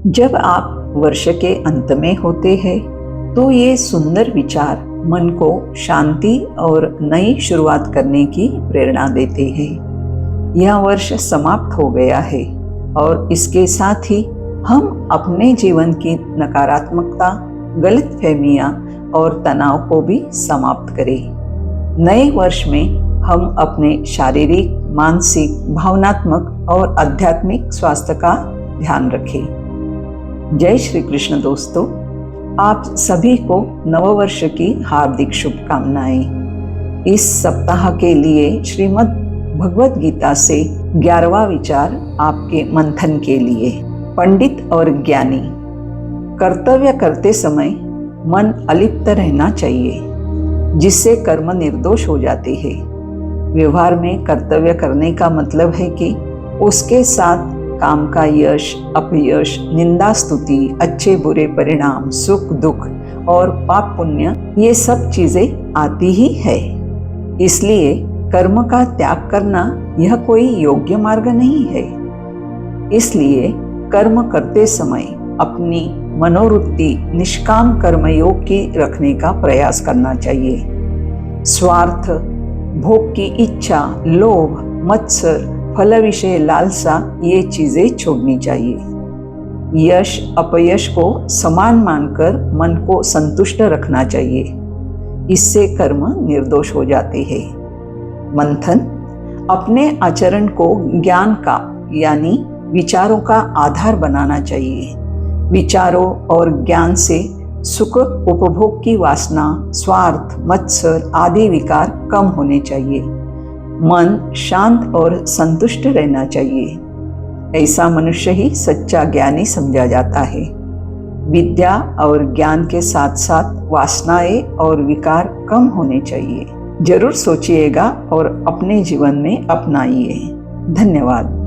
जब आप वर्ष के अंत में होते हैं तो ये सुंदर विचार मन को शांति और नई शुरुआत करने की प्रेरणा देते हैं। यह वर्ष समाप्त हो गया है और इसके साथ ही हम अपने जीवन की नकारात्मकता, गलतफहमियां और तनाव को भी समाप्त करें। नए वर्ष में हम अपने शारीरिक, मानसिक, भावनात्मक और आध्यात्मिक स्वास्थ्य का ध्यान रखें। जय श्री कृष्ण दोस्तों, आप सभी को नववर्ष की हार्दिक शुभकामनाएं। इस सप्ताह के लिए श्रीमद् भगवद गीता से 11वां विचार आपके मंथन के लिए। पंडित और ज्ञानी। कर्तव्य करते समय मन अलिप्त रहना चाहिए, जिससे कर्म निर्दोष हो जाते हैं। व्यवहार में कर्तव्य करने का मतलब है कि उसके साथ काम का यश, अपयश, निंदा, स्तुति, अच्छे बुरे परिणाम, सुख दुख और पाप पुण्य, ये सब चीजें आती ही है। इसलिए कर्म का त्याग करना यह कोई योग्य मार्ग नहीं है। इसलिए कर्म करते समय अपनी मनोवृत्ति निष्काम कर्मयोग की रखने का प्रयास करना चाहिए। स्वार्थ, भोग की इच्छा, लोभ, मत्सर, फल विषय लालसा, ये चीजें छोड़नी चाहिए। यश अपयश को समान मानकर मन को संतुष्ट रखना चाहिए। इससे कर्म निर्दोष हो जाते हैं। मंथन। अपने आचरण को ज्ञान का यानी विचारों का आधार बनाना चाहिए। विचारों और ज्ञान से सुख, उपभोग की वासना, स्वार्थ, मत्सर आदि विकार कम होने चाहिए। मन शांत और संतुष्ट रहना चाहिए। ऐसा मनुष्य ही सच्चा ज्ञानी समझा जाता है। विद्या और ज्ञान के साथ साथ वासनाएं और विकार कम होने चाहिए। जरूर सोचिएगा और अपने जीवन में अपनाइए। धन्यवाद।